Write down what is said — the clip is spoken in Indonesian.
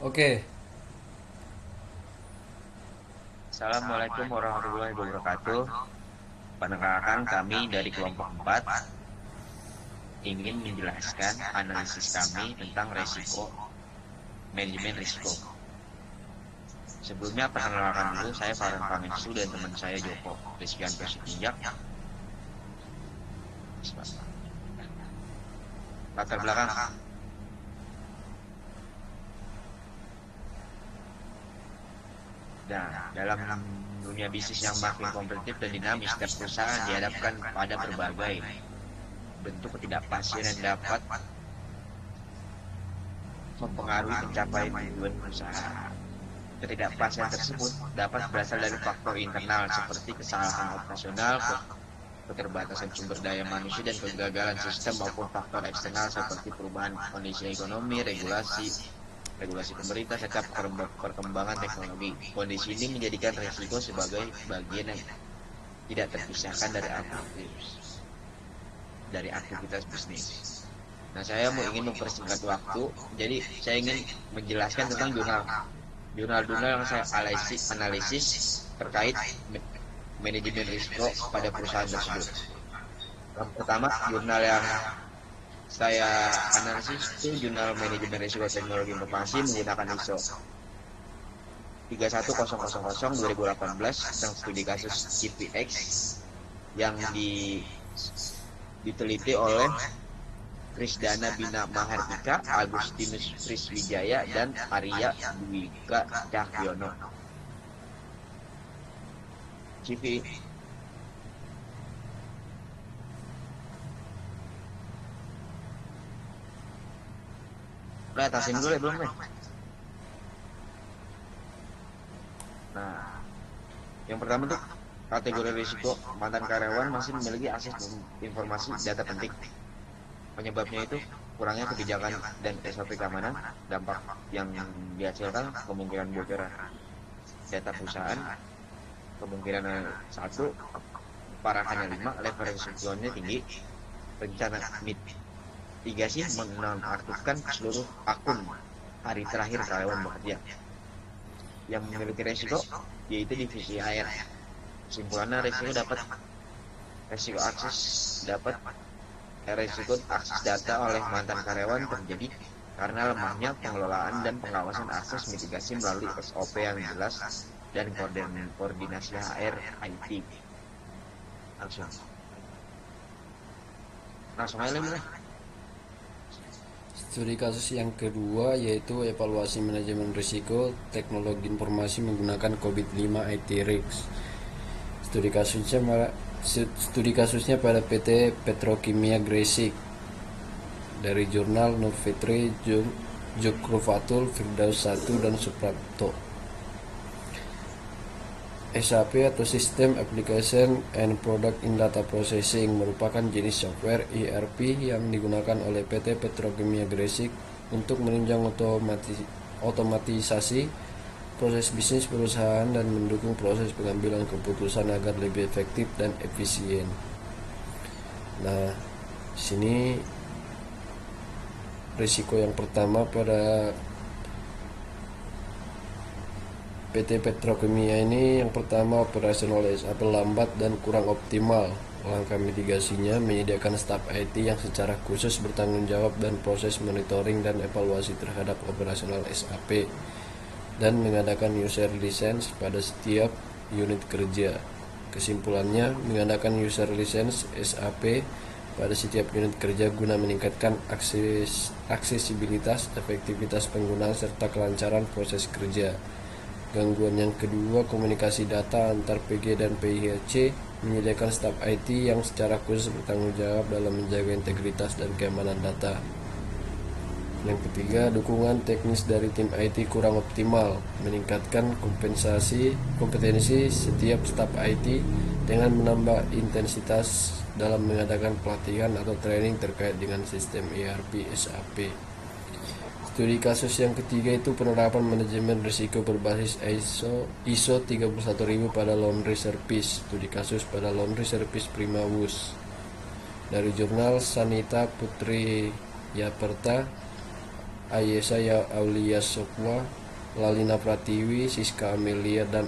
Oke, Assalamualaikum warahmatullahi wabarakatuh. Penekanan kami dari kelompok 4 ingin menjelaskan analisis kami tentang resiko, manajemen risiko. Sebelumnya perkenalkan dulu, saya Farhan Pangestu dan teman saya Joko Rizkianto Sitinjak. Latar belakang. Nah, dalam dunia bisnis yang makin kompetitif dan dinamis, setiap perusahaan dihadapkan pada berbagai bentuk ketidakpastian yang dapat mempengaruhi pencapaian tujuan perusahaan. Ketidakpastian tersebut dapat berasal dari faktor internal seperti kesalahan operasional, keterbatasan sumber daya manusia, dan kegagalan sistem maupun faktor eksternal seperti perubahan kondisi ekonomi, regulasi pemerintah, serta perkembangan teknologi. Kondisi ini menjadikan risiko sebagai bagian yang tidak terpisahkan dari aktivitas bisnis. Nah, saya ingin mempersingkat waktu, jadi saya ingin menjelaskan tentang jurnal-jurnal yang saya analisis terkait manajemen risiko pada perusahaan tersebut. Yang pertama, jurnal yang saya analisis itu jurnal manajemen risiko teknologi informasi menggunakan ISO 31000 2018 tentang studi kasus GPX yang diteliti oleh Krisdana Bina Mahardika, Agustinus Priswijaya, dan Arya Dwika Cahyono. CV. Udah atasin dulu ya belum nih? Nah, yang pertama tuh kategori risiko mantan karyawan masih memiliki akses informasi data penting. Penyebabnya itu kurangnya kebijakan dan SOP keamanan, dampak yang dihasilkan kemungkinan bocoran data perusahaan, kemungkinan satu, parahannya 5, level risikonya tinggi, rencana mitigasi menonaktifkan seluruh akun hari terakhir karyawan bekerja. Yang memiliki resiko yaitu divisi AR. Kesimpulannya resiko akses data oleh mantan karyawan terjadi karena lemahnya pengelolaan dan pengawasan akses mitigasi melalui SOP yang jelas dan koordinasi HR IT. Langsung langsung aja lah. studi kasus yang kedua yaitu evaluasi manajemen risiko teknologi informasi menggunakan COVID-5 IT Risks. Studi kasusnya pada PT Petrokimia Gresik dari jurnal Novitri Jukrofatul Firdaus 1 dan Suprapto. SAP atau System Application and Product in Data Processing merupakan jenis software ERP yang digunakan oleh PT Petrokimia Gresik untuk menunjang otomatisasi proses bisnis perusahaan dan mendukung proses pengambilan keputusan agar lebih efektif dan efisien. Nah, sini risiko yang pertama pada PT Petrokimia ini yang pertama operasional SAP lambat dan kurang optimal. Langkah mitigasinya menyediakan staf IT yang secara khusus bertanggung jawab dan proses monitoring dan evaluasi terhadap operasional SAP dan mengadakan user license pada setiap unit kerja. Kesimpulannya, mengadakan user license SAP pada setiap unit kerja guna meningkatkan aksesibilitas, efektivitas pengguna, serta kelancaran proses kerja. Gangguan yang kedua, komunikasi data antar PG dan PIHC, menyediakan staf IT yang secara khusus bertanggung jawab dalam menjaga integritas dan keamanan data. Yang ketiga, dukungan teknis dari tim IT kurang optimal, meningkatkan kompetensi setiap staf IT dengan menambah intensitas dalam mengadakan pelatihan atau training terkait dengan sistem ERP SAP. Studi kasus yang ketiga itu penerapan manajemen risiko berbasis ISO 31000 pada laundry service. Studi kasus pada laundry service Primawus dari jurnal Sanita Putri Yaperta, Ayesa Aulia Sokwa, Lalina Pratiwi, Siska Amelia, dan